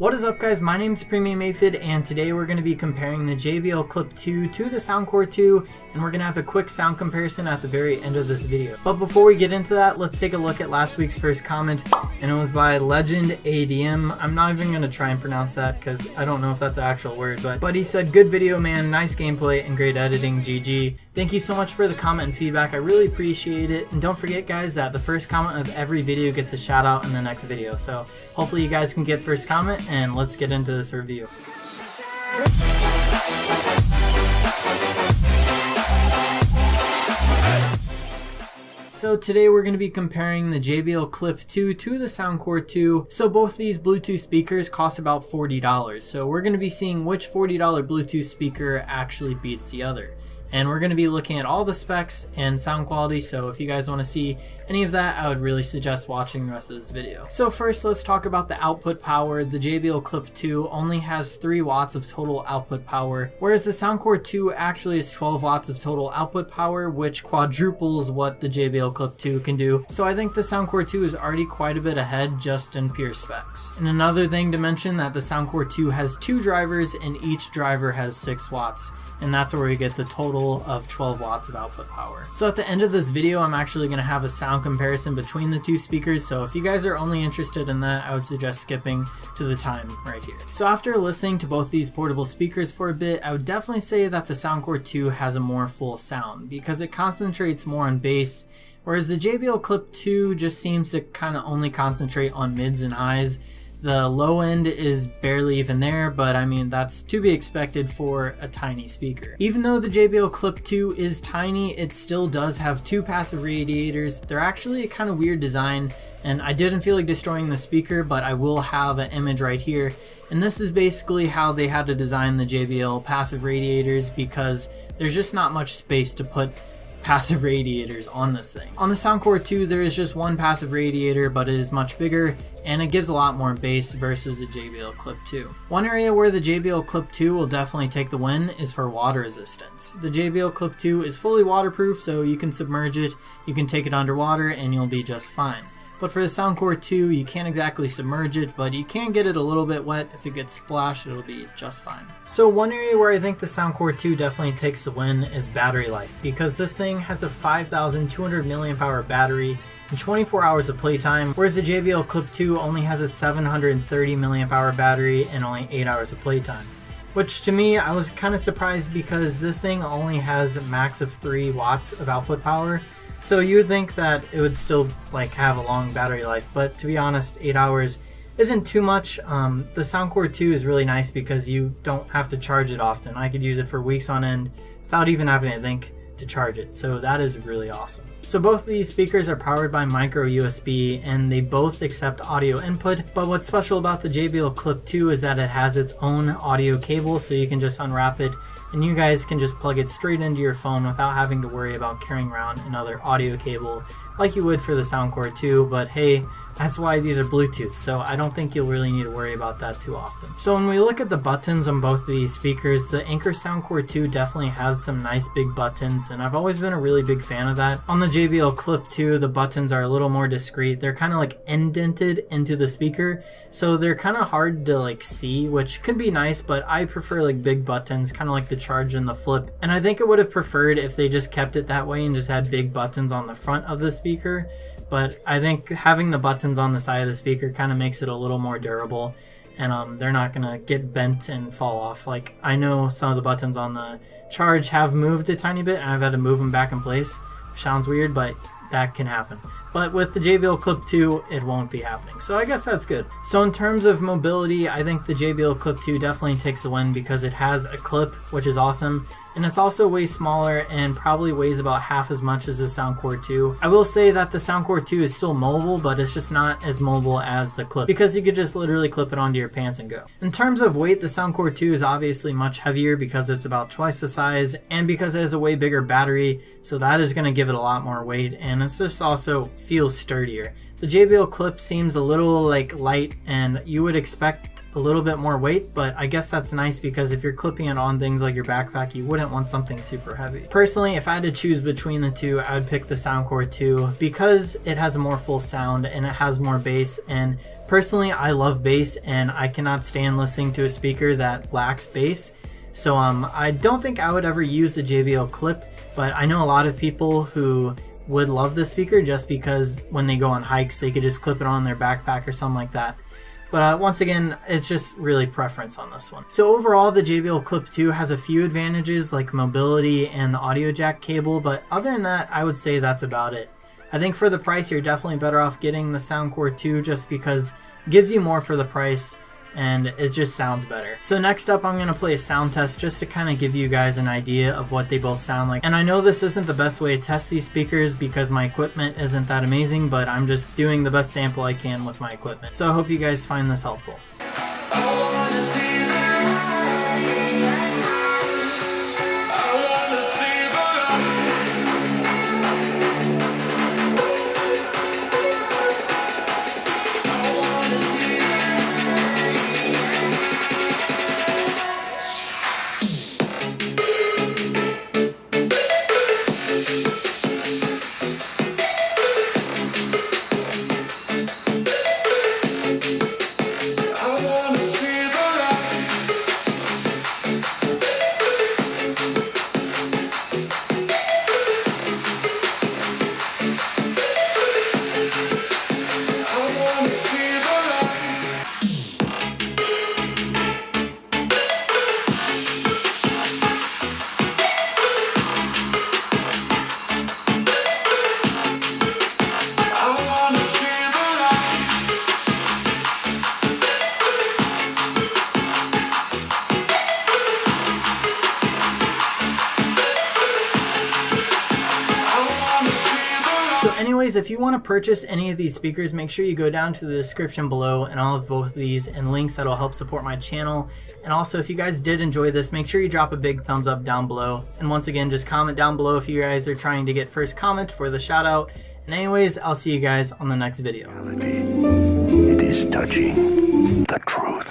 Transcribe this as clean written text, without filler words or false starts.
What is up guys, my name is Premium Aphid and today we're going to be comparing the JBL Clip 2 to the Soundcore 2 and we're going to have a quick sound comparison at the very end of this video. But before we get into that, let's take a look at last week's first comment, and it was by Legend ADM. I'm not even going to try and pronounce that because I don't know if that's an actual word, but he said, "Good video man, nice gameplay and great editing, GG." Thank you so much for the comment and feedback, I really appreciate it. And don't forget guys that the first comment of every video gets a shout out in the next video, so hopefully you guys can get first comment and let's get into this review. So today we're going to be comparing the JBL Clip 2 to the Soundcore 2. So both these Bluetooth speakers cost about $40. So we're going to be seeing which $40 Bluetooth speaker actually beats the other. And we're going to be looking at all the specs and sound quality, so if you guys want to see any of that, I would really suggest watching the rest of this video. So first, let's talk about the output power. The JBL Clip 2 only has 3 watts of total output power, whereas the Soundcore 2 actually is 12 watts of total output power, which quadruples what the JBL Clip 2 can do. So I think the Soundcore 2 is already quite a bit ahead just in pure specs. And another thing to mention that the Soundcore 2 has 2 drivers and each driver has 6 watts. And that's where we get the total of 12 watts of output power. So at the end of this video, I'm actually going to have a sound comparison between the two speakers, so if you guys are only interested in that, I would suggest skipping to the time right here. So after listening to both these portable speakers for a bit, I would definitely say that the Soundcore 2 has a more full sound because it concentrates more on bass, whereas the JBL Clip 2 just seems to kind of only concentrate on mids and highs. The low end is barely even there, but I mean that's to be expected for a tiny speaker. Even though the JBL Clip 2 is tiny, it still does have 2 passive radiators. They're actually a kind of weird design, and I didn't feel like destroying the speaker, but I will have an image right here. And this is basically how they had to design the JBL passive radiators because there's just not much space to put passive radiators on this thing. On the Soundcore 2 there is just 1 passive radiator, but it is much bigger and it gives a lot more bass versus the JBL Clip 2. One area where the JBL Clip 2 will definitely take the win is for water resistance. The JBL Clip 2 is fully waterproof, so you can submerge it, you can take it underwater and you'll be just fine. But for the Soundcore 2, you can't exactly submerge it, but you can get it a little bit wet. If it gets splashed, it'll be just fine. So one area where I think the Soundcore 2 definitely takes the win is battery life, because this thing has a 5,200 mAh battery and 24 hours of playtime, whereas the JBL Clip 2 only has a 730 mAh battery and only 8 hours of playtime. Which to me, I was kind of surprised because this thing only has a max of 3 watts of output power. So you would think that it would still like have a long battery life, but to be honest, 8 hours isn't too much. The Soundcore 2 is really nice because you don't have to charge it often. I could use it for weeks on end without even having to think to charge it, so that is really awesome. So both of these speakers are powered by micro USB and they both accept audio input, but what's special about the JBL Clip 2 is that it has its own audio cable, so you can just unwrap it and you guys can just plug it straight into your phone without having to worry about carrying around another audio cable like you would for the Soundcore 2, but hey, that's why these are Bluetooth, so I don't think you'll really need to worry about that too often. So when we look at the buttons on both of these speakers, the Anker Soundcore 2 definitely has some nice big buttons, and I've always been a really big fan of that. On the JBL Clip 2, the buttons are a little more discreet. They're kind of like indented into the speaker, so they're kind of hard to like see, which could be nice, but I prefer like big buttons, kind of like the charge and the flip. And I think I would have preferred if they just kept it that way and just had big buttons on the front of the speaker. But I think having the buttons on the side of the speaker kind of makes it a little more durable, and they're not gonna get bent and fall off. Like I know some of the buttons on the charge have moved a tiny bit and I've had to move them back in place, which sounds weird, but that can happen. But with the JBL Clip 2, it won't be happening. So I guess that's good. So in terms of mobility, I think the JBL Clip 2 definitely takes the win because it has a clip, which is awesome. And it's also way smaller and probably weighs about half as much as the Soundcore 2. I will say that the Soundcore 2 is still mobile, but it's just not as mobile as the Clip because you could just literally clip it onto your pants and go. In terms of weight, the Soundcore 2 is obviously much heavier because it's about twice the size and because it has a way bigger battery, so that is going to give it a lot more weight, and it's just also feels sturdier. The JBL Clip seems a little like light, and you would expect a little bit more weight, but I guess that's nice because if you're clipping it on things like your backpack, you wouldn't want something super heavy. Personally, if I had to choose between the two, I would pick the Soundcore 2 because it has a more full sound and it has more bass, and personally I love bass and I cannot stand listening to a speaker that lacks bass. So I don't think I would ever use the JBL Clip, but I know a lot of people who would love the speaker just because when they go on hikes they could just clip it on their backpack or something like that. But once again, it's just really preference on this one. So overall, the JBL Clip 2 has a few advantages like mobility and the audio jack cable, but other than that, I would say that's about it. I think for the price, you're definitely better off getting the Soundcore 2 just because it gives you more for the price and it just sounds better. So next up, I'm going to play a sound test just to kind of give you guys an idea of what they both sound like. And I know this isn't the best way to test these speakers because my equipment isn't that amazing, but I'm just doing the best sample I can with my equipment. So I hope you guys find this helpful. So anyways, if you want to purchase any of these speakers, make sure you go down to the description below and I'll have both of these and links that'll help support my channel. And also, if you guys did enjoy this, make sure you drop a big thumbs up down below. And once again, just comment down below if you guys are trying to get first comment for the shout out. And anyways, I'll see you guys on the next video. It is touching the truth.